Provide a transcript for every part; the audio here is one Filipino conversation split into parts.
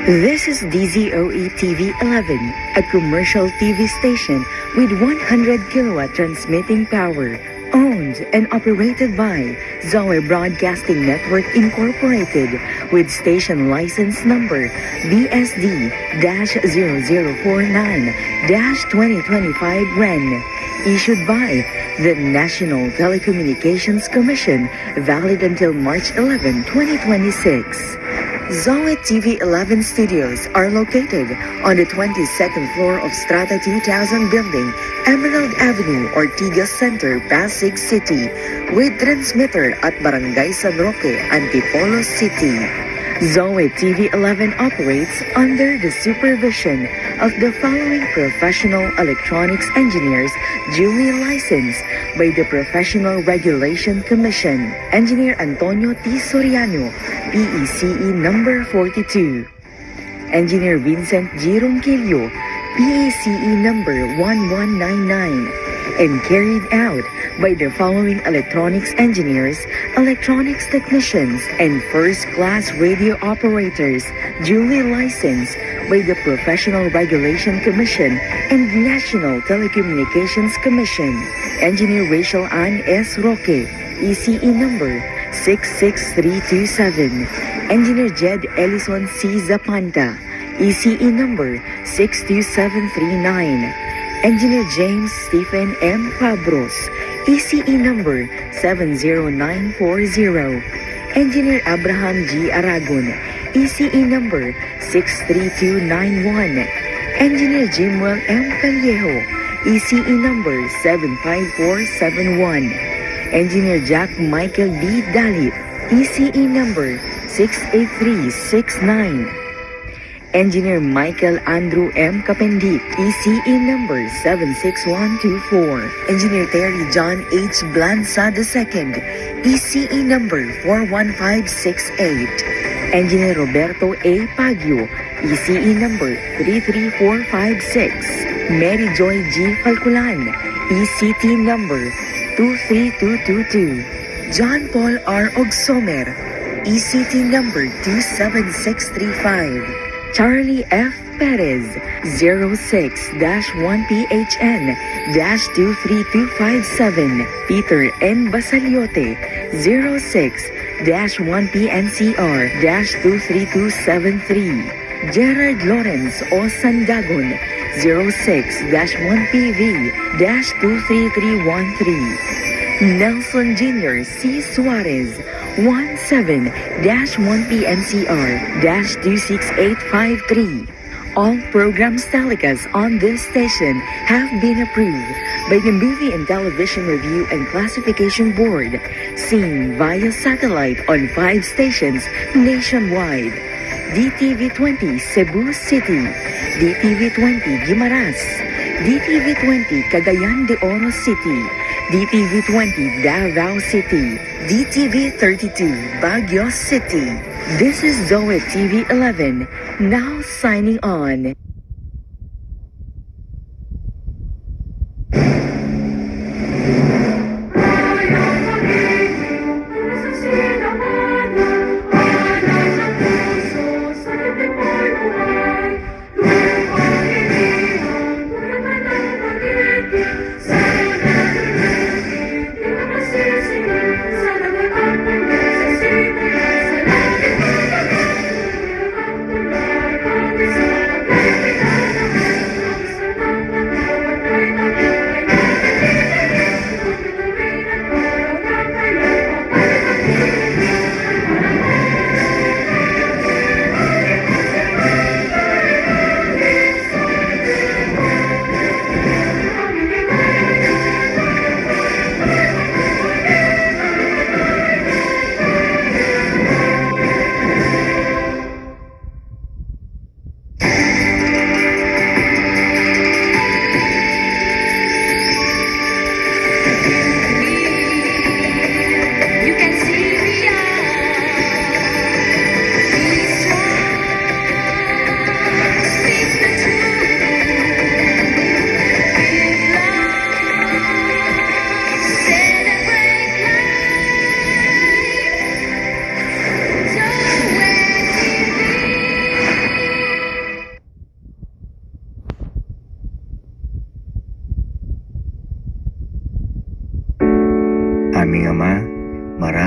This is DZOE TV 11, a commercial TV station with 100 kilowatt transmitting power, owned and operated by Zoe Broadcasting Network Incorporated, with station license number BSD-0049-2025 REN, issued by the National Telecommunications Commission, valid until March 11, 2026. Zoe TV 11 studios are located on the 22nd floor of Strata 2000 building, Emerald Avenue, Ortigas Center, Pasig City, with transmitter at Barangay San Roque, Antipolo City. Zoe TV 11 operates under the supervision of the following professional electronics engineers duly licensed by the Professional Regulation Commission. Engineer Antonio T. Soriano, PECE number 42. Engineer Vincent G. Ronquillo, PECE number 1199, and carried out by the following electronics engineers, electronics technicians, and first-class radio operators duly licensed by the Professional Regulation Commission and National Telecommunications Commission. Engineer Rachel Ann S. Roque, ECE number 66327. Engineer Jed Ellison C. Zapanta, ECE number 62739. Engineer James Stephen M. Fabros, ECE number 70940. Engineer Abraham G. Aragon, ECE number 63291. Engineer Jimwell M. Callejo, ECE number 75471. Engineer Jack Michael B. Dalit, ECE number 68369. Engineer Michael Andrew M. Kapendit, ECE number 76124. Engineer Terry John H. Blanza II, ECE number 41568. Engineer Roberto A. Pagio, ECE number 33456. Mary Joy G. Falculan, ECT number 23222. John Paul R. Ogsomer, ECT number 27635. Charlie F. Perez, 06-1PHN-23257. Peter N. Basaliote, 06-1PNCR-23273. Gerard Lawrence O. Sandagon, 06-1PV-23313. Nelson Jr. C. Suarez, 17-1PNCR-26853. All programs telecast on this station have been approved by the Movie and Television Review and Classification Board, seen via satellite on 5 stations nationwide. DTV20 Cebu City, DTV20 Guimaras, DTV20 Cagayan de Oro City, DTV20 Davao City, DTV32 Baguio City. This is Zoe TV 11, now signing on.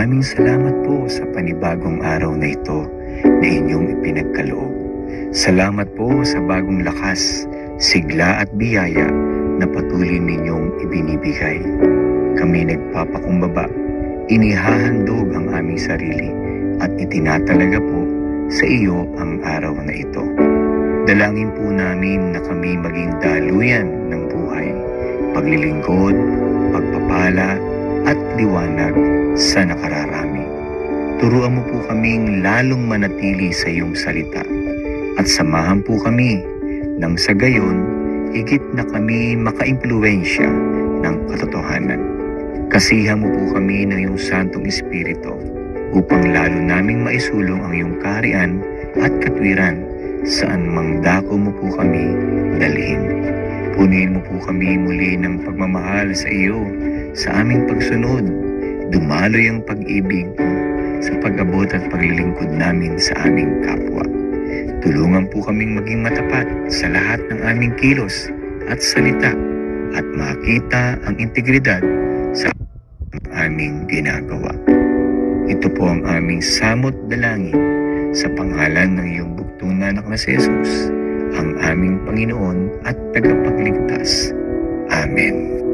Maraming salamat po sa panibagong araw na ito na inyong ipinagkaloob. Salamat po sa bagong lakas, sigla at biyaya na patuloy ninyong ibinibigay. Kami nagpapakumbaba, inihahandog ang aming sarili at itinatalaga po sa iyo ang araw na ito. Dalangin po namin na kami maging daluyan ng buhay, paglilingkod, pagpapala at liwanag sa nakararami. Turuan mo po kaming lalong manatili sa iyong salita at samahan po kami nang sa gayon higit na kami makaimpluwensya ng katotohanan. Kasihan mo po kami ng iyong Santong Espiritu upang lalo naming maisulong ang iyong kaharian at katwiran saan mang dako mo po kami dalhin. Punuin mo po kami muli ng pagmamahal sa iyo sa aming pagsunod. Dumaloy ang pag-ibig mo sa pag-abot at paglilingkod namin sa aming kapwa. Tulungan po kaming maging matapat sa lahat ng aming kilos at salita at makita ang integridad sa aming ginagawa. Ito po ang aming samot dalangin sa pangalan ng iyong bugtong na anak na si Jesus, ang aming Panginoon at tagapagligtas. Amen.